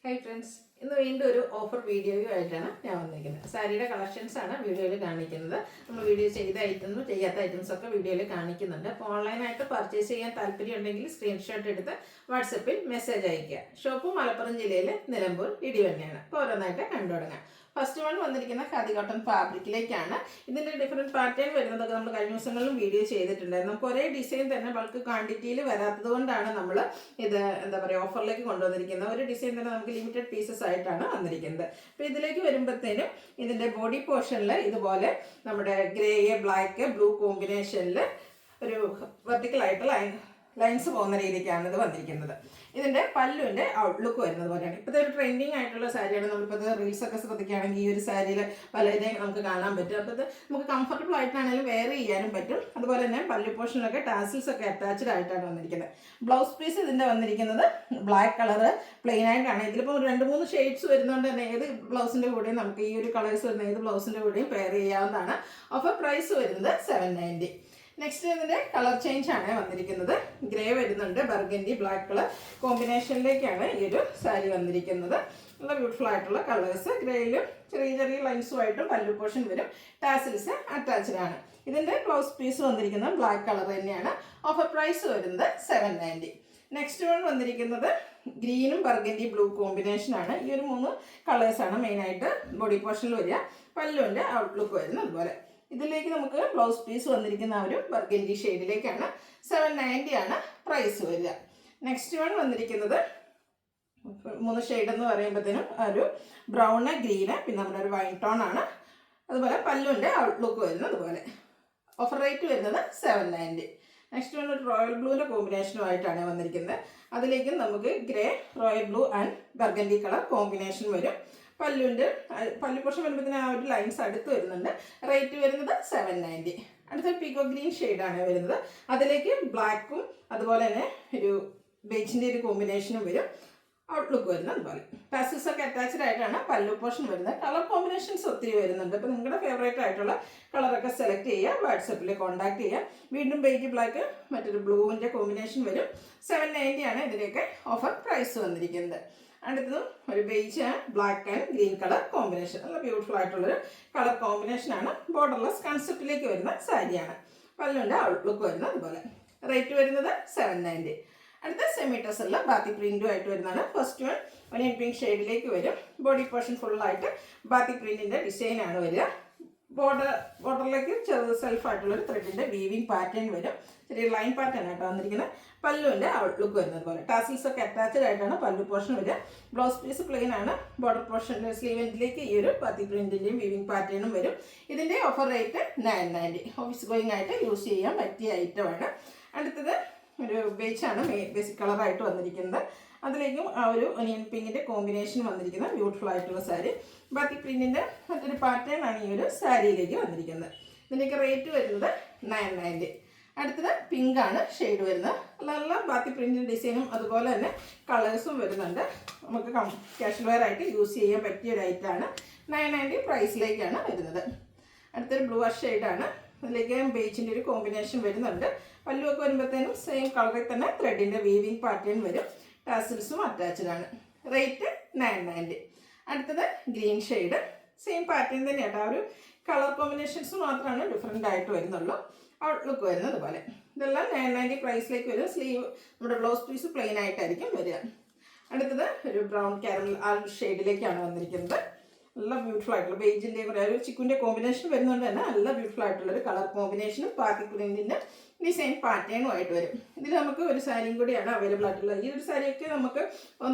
Hi friends, ഇന്ന് വീണ്ടും ഒരു ഓഫർ വീഡിയോയുമായിട്ടാണ് ഞാൻ വന്നിരിക്കുന്നത്. സാരിയുടെ കളക്ഷൻസ് ആണ് വീഡിയോയിൽ കാണിക്കുന്നത്. നമ്മൾ വീഡിയോ ചെയ്ത ഐറ്റംസും ചെയ്യാത്ത ഐറ്റംസും ഒക്കെ വീഡിയോയിൽ കാണിക്കുന്നുണ്ട്. അപ്പോൾ ഓൺലൈനായിട്ട് പർച്ചേസ് ചെയ്യാൻ താല്പര്യം ഉണ്ടെങ്കിൽ സ്ക്രീൻഷോട്ട് എടുത്ത് വാട്സപ്പിൽ മെസ്സേജ് അയയ്ക്കുക. ഷോപ്പ് മലപ്പുറം ജില്ലയിലെ നിലമ്പൂർ ഇടിവണ്ണയാണ്. അപ്പോൾ ഓരോന്നായിട്ട് കണ്ടു തുടങ്ങാം. ഫസ്റ്റ് വൺ വന്നിരിക്കുന്ന ഖാദി കോട്ടൺ ഫാബ്രിക്കിലേക്കാണ്. ഇതിൻ്റെ ഡിഫറെൻറ്റ് പാറ്റേൺ വരുന്നതൊക്കെ നമ്മൾ കഴിഞ്ഞ ദിവസങ്ങളിലും വീഡിയോ ചെയ്തിട്ടുണ്ടായിരുന്നു. നമുക്ക് ഒരേ ഡിസൈൻ തന്നെ ബൾക്ക് ക്വാണ്ടിറ്റിയിൽ വരാത്തത് കൊണ്ടാണ് നമ്മൾ ഇത് എന്താ പറയുക ഓഫറിലേക്ക് കൊണ്ടുവന്നിരിക്കുന്നത്. ഒരു ഡിസൈൻ തന്നെ നമുക്ക് ലിമിറ്റഡ് പീസസ് ആയിട്ടാണ് വന്നിരിക്കുന്നത്. അപ്പോൾ ഇതിലേക്ക് വരുമ്പോഴത്തേനും ഇതിൻ്റെ ബോഡി പോർഷനിൽ ഇതുപോലെ നമ്മുടെ ഗ്രേ ബ്ലാക്ക് ബ്ലൂ കോമ്പിനേഷനിൽ ഒരു വെർട്ടിക്കലായിട്ട് ലൈൻസ് പോകുന്ന രീതിക്കാണ് ഇത് വന്നിരിക്കുന്നത്. ഇതിൻ്റെ പല്ലുവിൻ്റെ ഔട്ട്ലുക്ക് വരുന്നത് പോലെയാണ്. ഇപ്പോഴത്തെ ഒരു ട്രെൻഡിങ് ആയിട്ടുള്ള സാരിയാണ്. നമ്മളിപ്പോൾ ഇത് റീൽസൊക്കെ ശ്രദ്ധിക്കുകയാണെങ്കിൽ ഈ ഒരു സാരിയിൽ പലരെയും നമുക്ക് കാണാൻ പറ്റും. അപ്പോൾ ഇത് നമുക്ക് കംഫർട്ടബിൾ ആയിട്ടാണെങ്കിലും വെയർ ചെയ്യാനും പറ്റും. അതുപോലെ തന്നെ പല്ലു പോർഷനിലൊക്കെ ടാസിൽസ് ഒക്കെ അറ്റാച്ച്ഡ് ആയിട്ടാണ് വന്നിരിക്കുന്നത്. ബ്ലൗസ് പീസ് ഇതിൻ്റെ വന്നിരിക്കുന്നത് ബ്ലാക്ക് കളറ് പ്ലെയിൻ ആയിട്ടാണ്. ഇതിലിപ്പോൾ 2-3 ഷെയ്ഡ്സ് വരുന്നതുകൊണ്ട് തന്നെ ഏത് ബ്ലൗസിൻ്റെ കൂടെയും നമുക്ക് ഈ ഒരു കളേഴ്സ് വരുന്ന ഏത് ബ്ലൗസിൻ്റെ കൂടെയും പെയർ ചെയ്യാവുന്നതാണ്. ഓഫർ പ്രൈസ് വരുന്നത് 790. നെക്സ്റ്റ് ഇതിൻ്റെ കളർ ചേഞ്ച് ആണ് വന്നിരിക്കുന്നത്. ഗ്രേ വരുന്നുണ്ട്, ബർഗൻഡി ബ്ലാക്ക് കളർ കോമ്പിനേഷനിലേക്കാണ് ഈ ഒരു സാരി വന്നിരിക്കുന്നത്. നല്ല ബ്യൂട്ടിഫുൾ ആയിട്ടുള്ള കളേഴ്സ്. ഗ്രേയിലും ചെറിയ ചെറിയ ലൈൻസുമായിട്ടും പല്ലു പോർഷൻ വരും. ടാസിൽസ് അറ്റാച്ച്ഡ് ആണ്. ഇതിൻ്റെ ബ്ലൗസ് പീസ് വന്നിരിക്കുന്നത് ബ്ലാക്ക് കളർ തന്നെയാണ്. ഓഫർ പ്രൈസ് വരുന്നത് 790. നെക്സ്റ്റ് വൺ വന്നിരിക്കുന്നത് ഗ്രീനും ബർഗൻഡി ബ്ലൂ കോമ്പിനേഷനാണ്. ഈ ഒരു 3 കളേഴ്സാണ് മെയിനായിട്ട് ബോഡി പോർഷനിൽ വരിക. പല്ലുവിൻ്റെ ഔട്ട്ലുക്ക് വരുന്നത് അതുപോലെ. ഇതിലേക്ക് നമുക്ക് ബ്ലൗസ് പീസ് വന്നിരിക്കുന്ന ആ ഒരു ബർഗൻഡി ഷെയ്ഡിലേക്കാണ്. 790 ആണ് പ്രൈസ് വരിക. നെക്സ്റ്റ് വൺ വന്നിരിക്കുന്നത് 3 ഷെയ്ഡ് എന്ന് പറയുമ്പോഴത്തേനും ഒരു ബ്രൗണ് ഗ്രീന് പിന്നെ നമ്മുടെ ഒരു വൈൻ ടോൺ ആണ്. അതുപോലെ പല്ലുവിൻ്റെ ഔട്ട്ലുക്ക് വരുന്നത് അതുപോലെ. ഓഫർ റേറ്റ് വരുന്നത് 790. നെക്സ്റ്റ് വൺ ഒരു റോയൽ ബ്ലൂവിൻ്റെ കോമ്പിനേഷനുമായിട്ടാണ് വന്നിരിക്കുന്നത്. അതിലേക്കും നമുക്ക് grey royal blue and burgundy colour combination വരും. പല്ലു പോർഷൻ വരുമ്പോഴത്തേന് ആ ഒരു ലൈൻസ് അടുത്ത് വരുന്നുണ്ട്. റേറ്റ് വരുന്നത് 790. അടുത്ത പീക്കോ ഗ്രീൻ ഷെയ്ഡാണ് വരുന്നത്. അതിലേക്ക് ബ്ലാക്കും അതുപോലെ തന്നെ ഒരു ബേജിൻ്റെ ഒരു കോമ്പിനേഷനും വരും. ഔട്ട്ലുക്ക് വരുന്നത് അതുപോലെ. ടാസിൽസ് ഒക്കെ അറ്റാച്ച്ഡ് ആയിട്ടാണ് പല്ലു പോർഷൻ വരുന്നത്. കളർ കോമ്പിനേഷൻസ് ഒത്തിരി വരുന്നുണ്ട്. അപ്പോൾ നിങ്ങളുടെ ഫേവറേറ്റ് ആയിട്ടുള്ള കളറൊക്കെ സെലക്ട് ചെയ്യുക, വാട്സപ്പിൽ കോൺടാക്ട് ചെയ്യുക. വീണ്ടും ബേജ് ബ്ലാക്ക് മറ്റൊരു ബ്ലൂവിൻ്റെ കോമ്പിനേഷൻ വരും. 790 ആണ് ഇതിൻ്റെയൊക്കെ ഓഫർ പ്രൈസ് വന്നിരിക്കുന്നത്. അടുത്തതും ഒരു beige and black and green colour combination. നല്ല ബ്യൂട്ടിഫുൾ ആയിട്ടുള്ളൊരു കളർ കോമ്പിനേഷനാണ്. ബോർഡർലെസ് കൺസെപ്റ്റിലേക്ക് വരുന്ന സാരിയാണ്. പല്ലുവിൻ്റെ ഔട്ട്ലുക്ക് വരുന്നത് അതുപോലെ. റേറ്റ് വരുന്നത് 790. അടുത്ത സെമി ടസറിൽ ബാത്തി പ്രിൻറ്റും ആയിട്ട് വരുന്നതാണ്. ഫസ്റ്റ് വൺ ഒനിയൻ പിങ്ക് ഷെയ്ഡിലേക്ക് വരും. ബോഡി പോർഷൻ ഫുള്ളായിട്ട് ബാത്തി പ്രിൻറ്റിൻ്റെ ഡിസൈനാണ് വരിക. ബോർഡറിലേക്ക് ചെറു സെൽഫായിട്ടുള്ളൊരു ത്രെഡിൻ്റെ വീവിങ് പാറ്റേൺ വരും. ചെറിയ ലൈൻ പാറ്റേൺ ആയിട്ട് വന്നിരിക്കുന്നത്. പല്ലുവിൻ്റെ ഔട്ട്ലുക്ക് വരുന്നത് പോലെ. ടാസിൽസ് ഒക്കെ അറ്റാച്ച്ഡ് ആയിട്ടാണ് പല്ലു പോർഷൻ വരിക. ബ്ലൗസ് പീസ് പ്ലെയിൻ ആണ്. ബോർഡർ പോർഷൻ്റെ സ്ലീവെൻറ്റിലേക്ക് ഈ ഒരു പത്തി പ്രിൻറ്റിൻ്റെയും വീവിങ് പാറ്റേണും വരും. ഇതിൻ്റെ ഓഫർ റേറ്റ് 990. ഓഫീസ് ഗോയിങ് ആയിട്ട് യൂസ് ചെയ്യാൻ പറ്റിയ ഐറ്റമാണ്. അടുത്തത് ഒരു ബേജാണ് ബേസിക് കളറായിട്ട് വന്നിരിക്കുന്നത്. അതിലേക്കും ആ ഒരു ഒനിയൻ പിങ്കിൻ്റെ കോമ്പിനേഷൻ വന്നിരിക്കുന്ന ബ്യൂട്ടിഫുൾ ആയിട്ടുള്ള സാരി. ബാത്തി പ്രിൻറ്റിൻ്റെ മറ്റൊരു പാറ്റേൺ ആണ് ഈ ഒരു സാരിയിലേക്ക് വന്നിരിക്കുന്നത്. ഇതിൻ്റെയൊക്കെ റേറ്റ് വരുന്നത് 990. അടുത്തത് പിങ്ക് ആണ് ഷെയ്ഡ് വരുന്നത്. നല്ല ബാത്തി പ്രിൻറ്റിൻ്റെ ഡിസൈനും അതുപോലെ തന്നെ കളേഴ്സും വരുന്നുണ്ട്. നമുക്ക് കാഷ്വൽ വെയർ ആയിട്ട് യൂസ് ചെയ്യാൻ പറ്റിയ ഒരു ഐറ്റമാണ്. 990 പ്രൈസിലേക്കാണ് വരുന്നത്. അടുത്തൊരു ബ്ലൂ ഷെയ്ഡാണ്. അതിലേക്ക് ബേജിൻ്റെ ഒരു കോമ്പിനേഷൻ വരുന്നുണ്ട്. പല്ലുവൊക്കെ വരുമ്പോഴത്തേനും സെയിം കളറിൽ തന്നെ ത്രെഡിൻ്റെ വീവിങ് പാറ്റേൺ വരും. ടാസിൽസും അറ്റാച്ച്ഡ് ആണ്. റേറ്റ് 990. അടുത്തത് ഗ്രീൻ ഷെയ്ഡ്. സെയിം പാറ്റേൺ തന്നെയാണ്. ആ ഒരു കളർ കോമ്പിനേഷൻസ് മാത്രമാണ് ഡിഫറെൻ്റ് ആയിട്ട് വരുന്നുള്ളൂ. ഔട്ട്ലുക്ക് വരുന്നത് അതുപോലെ. ഇതെല്ലാം 990 പ്രൈസിലേക്ക് വരും. സ്ലീവ് നമ്മുടെ ബ്ലൗസ് പീസ് പ്ലെയിൻ ആയിട്ടായിരിക്കും വരിക. അടുത്തത് ഒരു ബ്രൗൺ കാരമൽ ആ ഷെയ്ഡിലേക്കാണ് വന്നിരിക്കുന്നത്. നല്ല ബ്യൂട്ടിഫുൾ ആയിട്ടുള്ള ബേജിൻ്റെ കൂടെ ഒരു ചിക്കുൻ്റെ കോമ്പിനേഷൻ വരുന്നതുകൊണ്ട് തന്നെ നല്ല ബ്യൂട്ടിഫുൾ ആയിട്ടുള്ളൊരു കളർ കോമ്പിനേഷനും ബാത്തി പ്രിൻറ്റിൻ്റെ ഡിസൈൻ പാറ്റേണും ആയിട്ട് വരും. ഇതിൽ നമുക്ക് ഒരു സാരിയും കൂടിയാണ് അവൈലബിൾ ആയിട്ടുള്ളത്. ഈ ഒരു സാരിയൊക്കെ നമുക്ക്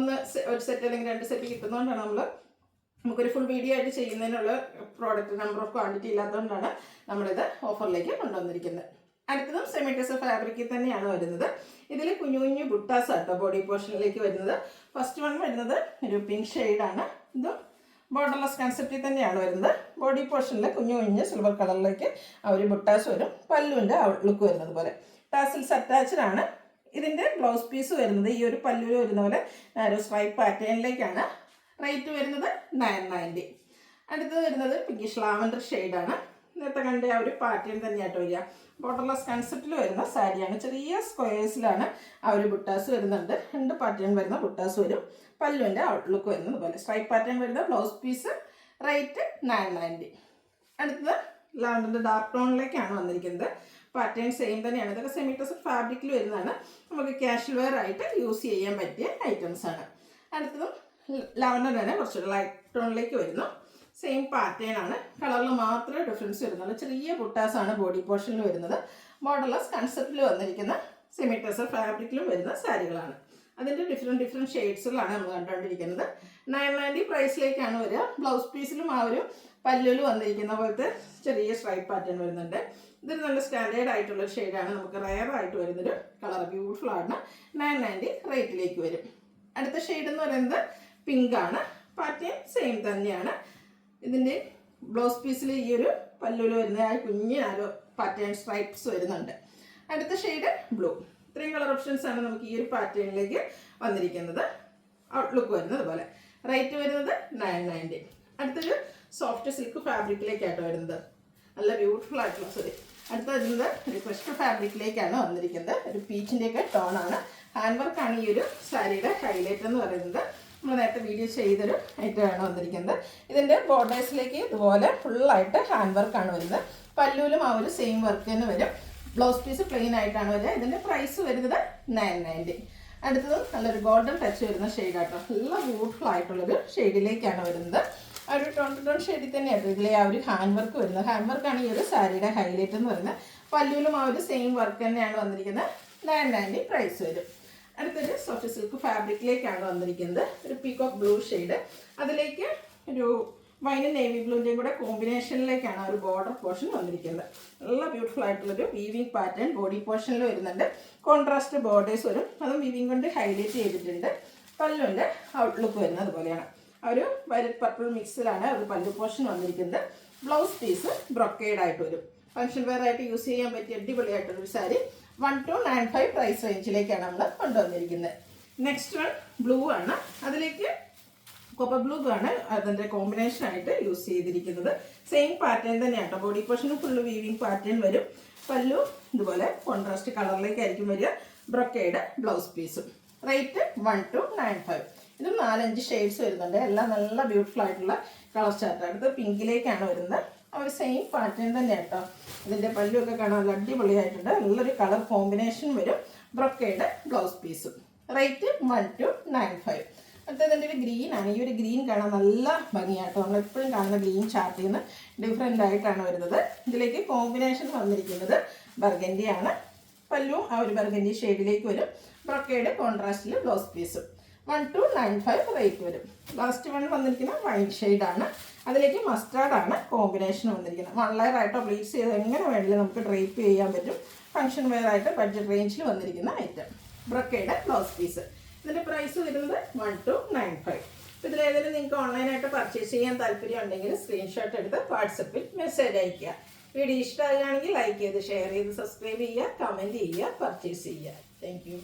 ഒരു സെറ്റ് അല്ലെങ്കിൽ 2 സെറ്റ് കിട്ടുന്നതുകൊണ്ടാണ് നമുക്കൊരു ഫുൾ വീഡിയോ ആയിട്ട് ചെയ്യുന്നതിനുള്ള പ്രോഡക്റ്റ് നമ്പർ ഓഫ് ക്വാണ്ടിറ്റി ഇല്ലാത്തതുകൊണ്ടാണ് നമ്മളിത് ഓഫറിലേക്ക് കൊണ്ടുവന്നിരിക്കുന്നത്. അടുത്തതും സെമി ടസർ ഫാബ്രിക്കിൽ തന്നെയാണ് വരുന്നത്. ഇതിൽ കുഞ്ഞു കുഞ്ഞു ബുട്ടാസ് ആട്ടോ ബോഡി പോർഷനിലേക്ക് വരുന്നത്. ഫസ്റ്റ് വൺ വരുന്നത് ഒരു പിങ്ക് ഷെയ്ഡാണ്. ഇതും ബോർഡർലെസ് കൺസെപ്റ്റിൽ തന്നെയാണ് വരുന്നത്. ബോഡി പോർഷനിൽ കുഞ്ഞു കുഞ്ഞ് സിൽവർ കളറിലേക്ക് ആ ഒരു ബുട്ടാസ് വരും. പല്ലുവിൻ്റെ ഔട്ട്ലുക്ക് വരുന്നത് പോലെ. ടാസിൽസ് അറ്റാച്ച്ഡ് ആണ്. ഇതിൻ്റെ ബ്ലൗസ് പീസ് വരുന്നത് ഈ ഒരു പല്ലുവിൽ വരുന്ന പോലെ ഒരു സ്ട്രൈപ്പ് പാറ്റേണിലേക്കാണ്. റേറ്റ് വരുന്നത് 990. അടുത്തത് വരുന്നത് പിങ്കിഷ് ലാവൻഡർ ഷെയ്ഡാണ്. നേരത്തെ കണ്ട ആ ഒരു പാറ്റേൺ തന്നെയായിട്ട് വരിക. ബോർഡർലെസ് കൺസെപ്റ്റിൽ വരുന്ന സാരിയാണ്. ചെറിയ സ്ക്വയേഴ്സിലാണ് ആ ഒരു ബുട്ടാസ് വരുന്നുണ്ട്. 2 പാറ്റേൺ വരുന്ന ബുട്ടാസ് വരും. പല്ലുവിൻ്റെ ഔട്ട്ലുക്ക് വരുന്നത് പോലെ സ്ട്രൈപ്പ് പാറ്റേൺ വരുന്ന ബ്ലൗസ് പീസ്. റേറ്റ് 990. അടുത്തത് ലാവൻഡറിൻ്റെ ഡാർക്ക് ടോണിലേക്കാണ് വന്നിരിക്കുന്നത്. പാറ്റേൺ സെയിം തന്നെയാണ്. ഇതൊക്കെ സെമി ടെസഡ് ഫാബ്രിക്കിൽ വരുന്നതാണ്. നമുക്ക് കാഷ്വൽ വെയർ ആയിട്ട് യൂസ് ചെയ്യാൻ പറ്റിയ ഐറ്റംസ് ആണ്. അടുത്തതും ലാവൻഡർ തന്നെ കുറച്ചുകൂടെ ലൈറ്റ് ടോണിലേക്ക് വരുന്നു. സെയിം പാറ്റേൺ ആണ്. കളറിൽ മാത്രമേ ഡിഫറൻസ് വരുന്നുള്ളൂ. ചെറിയ ബുട്ടാസാണ് ബോഡി പോർഷനിൽ വരുന്നത്. മോഡലസ് കൺസെപ്റ്റിൽ വന്നിരിക്കുന്ന സെമി ടെസഡ് ഫാബ്രിക്കിലും വരുന്ന സാരികളാണ്. അതിൻ്റെ ഡിഫറെൻറ്റ് ഷെയ്ഡ്സുകളാണ് നമ്മൾ കണ്ടുകൊണ്ടിരിക്കുന്നത്. 990 പ്രൈസിലേക്കാണ് വരിക. ബ്ലൗസ് പീസിലും ആ ഒരു പല്ലുവിൽ വന്നിരിക്കുന്ന പോലത്തെ ചെറിയ സ്ട്രൈപ്പ് പാറ്റേൺ വരുന്നുണ്ട്. ഇതൊരു നല്ല സ്റ്റാൻഡേർഡ് ആയിട്ടുള്ള ഷെയ്ഡാണ്. നമുക്ക് റയർ ആയിട്ട് വരുന്നൊരു കളർ. ബ്യൂട്ടിഫുൾ ആണ്. 990 റേറ്റിലേക്ക് വരും. അടുത്ത ഷെയ്ഡ് എന്ന് പറയുന്നത് പിങ്ക് ആണ്. പാറ്റേൺ സെയിം തന്നെയാണ്. ഇതിൻ്റെ ബ്ലൗസ് പീസിൽ ഈ ഒരു പല്ലുവിൽ വരുന്ന ആ കുഞ്ഞ് നാലോ പാറ്റേൺ സ്ട്രൈപ്സ് വരുന്നുണ്ട്. അടുത്ത ഷെയ്ഡ് ബ്ലൂ. ഇത്രയും കളർ ഓപ്ഷൻസ് ആണ് നമുക്ക് ഈ ഒരു പാറ്റേണിലേക്ക് വന്നിരിക്കുന്നത്. ഔട്ട്ലുക്ക് വരുന്നത് പോലെ. റേറ്റ് വരുന്നത് 990. അടുത്തൊരു സോഫ്റ്റ് സിൽക്ക് ഫാബ്രിക്കിലേക്കായിട്ട് വരുന്നത്. നല്ല ബ്യൂട്ടിഫുൾ ആയിട്ടുള്ള അടുത്ത വരുന്നത് ഒരു ക്രിസ്റ്റൽ ഫാബ്രിക്കിലേക്കാണ് വന്നിരിക്കുന്നത്. ഒരു പീച്ചിൻ്റെയൊക്കെ ടോണാണ്. ഹാൻഡ് വർക്കാണ് ഈ ഒരു സാരിയുടെ ഹൈലൈറ്റ് എന്ന് പറയുന്നത്. നമ്മൾ നേരത്തെ വീഡിയോ ചെയ്തൊരു ഐറ്റമാണ് വന്നിരിക്കുന്നത്. ഇതിൻ്റെ ബോർഡേഴ്സിലേക്ക് ഇതുപോലെ ഫുള്ളായിട്ട് ഹാൻഡ് വർക്കാണ് വരുന്നത്. പല്ലുവിലും ആ ഒരു സെയിം വർക്ക് തന്നെ വരും. ബ്ലൗസ് പീസ് പ്ലെയിൻ ആയിട്ടാണ് വരിക. ഇതിൻ്റെ പ്രൈസ് വരുന്നത് 990. അടുത്തത് നല്ലൊരു ഗോൾഡൻ ടച്ച് വരുന്ന ഷെയ്ഡാട്ടോ. നല്ല ബ്യൂട്ടിഫുൾ ആയിട്ടുള്ളൊരു ഷെയ്ഡിലേക്കാണ് വരുന്നത്. ആ ഒരു ടോൺ ഷെയ്ഡിൽ തന്നെയാട്ടോ ഇതിലെ ആ ഒരു ഹാൻഡ് വർക്ക് വരുന്നത്. ഹാൻഡ് വർക്കാണ് ഈ ഒരു സാരിയുടെ ഹൈലൈറ്റ് എന്ന് പറയുന്നത്. പല്ലുവിലും ആ ഒരു സെയിം വർക്ക് തന്നെയാണ് വന്നിരിക്കുന്നത്. 990 പ്രൈസ് വരും. അടുത്തൊരു സോഫ്റ്റ് സിൽക്ക് ഫാബ്രിക്കിലേക്കാണ് വന്നിരിക്കുന്നത്. ഒരു പീകോക്ക് ബ്ലൂ ഷെയ്ഡ്. അതിലേക്ക് ഒരു വൈനും നേവി ബ്ലൂവിൻ്റെയും കൂടെ കോമ്പിനേഷനിലേക്കാണ് ആ ഒരു ബോർഡർ പോർഷൻ വന്നിരിക്കുന്നത്. നല്ല ബ്യൂട്ടിഫുൾ ആയിട്ടുള്ളൊരു വീവിങ് പാറ്റേൺ ബോഡി പോർഷനിൽ വരുന്നുണ്ട്. കോൺട്രാസ്റ്റ് ബോർഡേഴ്സ് വരും. അതും വീവിങ് കൊണ്ട് ഹൈലൈറ്റ് ചെയ്തിട്ടുണ്ട്. പല്ലുവിൻ്റെ ഔട്ട്ലുക്ക് വരുന്നത് പോലെയാണ്. ആ ഒരു വയലറ്റ് പർപ്പിൾ മിക്സിലാണ് ഒരു പല്ലു പോർഷൻ വന്നിരിക്കുന്നത്. ബ്ലൗസ് പീസ് ബ്രൊക്കേഡ് ആയിട്ട് വരും. ഫംഗ്ഷൻ വെയർ ആയിട്ട് യൂസ് ചെയ്യാൻ പറ്റിയ അടിപൊളിയായിട്ടൊരു സാരി. 1295 പ്രൈസ് റേഞ്ചിലേക്കാണ് നമ്മൾ കൊണ്ടുവന്നിരിക്കുന്നത്. നെക്സ്റ്റ് വൺ ബ്ലൂ ആണ്. അതിലേക്ക് കോപ്പർ ബ്ലൂ ആണ് അതിൻ്റെ കോമ്പിനേഷനായിട്ട് യൂസ് ചെയ്തിരിക്കുന്നത്. സെയിം പാറ്റേൺ തന്നെയാണ്. ബോഡി പോർഷനും ഫുള്ള് വീവിങ് പാറ്റേൺ വരും. പല്ലു ഇതുപോലെ കോൺട്രാസ്റ്റ് കളറിലേക്കായിരിക്കും വരിക. ബ്രൊക്കേഡ് ബ്ലൗസ് പീസും. റേറ്റ് 1295. ഇതും 4-5 ഷെയ്ഡ്സ് വരുന്നുണ്ട്. എല്ലാം നല്ല ബ്യൂട്ടിഫുൾ ആയിട്ടുള്ള കളർ ചാർട്ട്. അടുത്ത് പിങ്കിലേക്കാണ് വരുന്നത്. ആ ഒരു സെയിം പാറ്റേൺ തന്നെ കേട്ടോ. ഇതിൻ്റെ പല്ലുമൊക്കെ കാണാൻ നല്ല അടിപൊളിയായിട്ടുണ്ട്. നല്ലൊരു കളർ കോമ്പിനേഷൻ വരും. ബ്രൊക്കേഡ് ബ്ലൗസ് പീസും. റേറ്റ് 1295. അടുത്തതിൻ്റെ ഒരു ഗ്രീൻ ആണ്. ഈ ഒരു ഗ്രീൻ കാണാൻ നല്ല ഭംഗിയാട്ടോ. നമ്മളെപ്പോഴും കാണുന്ന ഗ്രീൻ ചാർട്ടിൽ നിന്ന് ഡിഫറെൻ്റ് ആയിട്ടാണ് വരുന്നത്. ഇതിലേക്ക് കോമ്പിനേഷൻ വന്നിരിക്കുന്നത് ബർഗൻഡി ആണ്. പല്ലുവും ആ ഒരു ബർഗൻഡി ഷെയ്ഡിലേക്ക് വരും. ബ്രൊക്കേഡ് കോൺട്രാസ്റ്റിൽ ബ്ലൗസ് പീസും. 1295 റേറ്റ് വരും. ലാസ്റ്റ് വൺ വന്നിരിക്കുന്ന വൈൻ ഷെയ്ഡാണ്. അതിലേക്ക് മസ്റ്റാർഡാണ് കോമ്പിനേഷൻ വന്നിരിക്കുന്നത്. 1 ലെയർ ആയിട്ടോ പ്ലീസ് ചെയ്ത് എങ്ങനെ വേണമെങ്കിലും നമുക്ക് ഡ്രേപ്പ് ചെയ്യാൻ പറ്റും. ഫംഗ്ഷൻ വെയർ ആയിട്ട് ബഡ്ജറ്റ് റേഞ്ചിൽ വന്നിരിക്കുന്ന ഐറ്റം. Brocade blouse piece. ഇതിൻ്റെ പ്രൈസ് വരുന്നത് 1295. അപ്പോൾ ഇതിലേതെങ്കിലും നിങ്ങൾക്ക് ഓൺലൈനായിട്ട് പർച്ചേസ് ചെയ്യാൻ താല്പര്യം ഉണ്ടെങ്കിൽ സ്ക്രീൻഷോട്ട് എടുത്ത് വാട്സപ്പിൽ മെസ്സേജ് അയയ്ക്കുക. വീഡിയോ ഇഷ്ടമാകുകയാണെങ്കിൽ ലൈക്ക് ചെയ്ത് ഷെയർ ചെയ്ത് സബ്സ്ക്രൈബ് ചെയ്യുക, കമൻറ്റ് ചെയ്യുക, പർച്ചേസ് ചെയ്യുക. Thank you.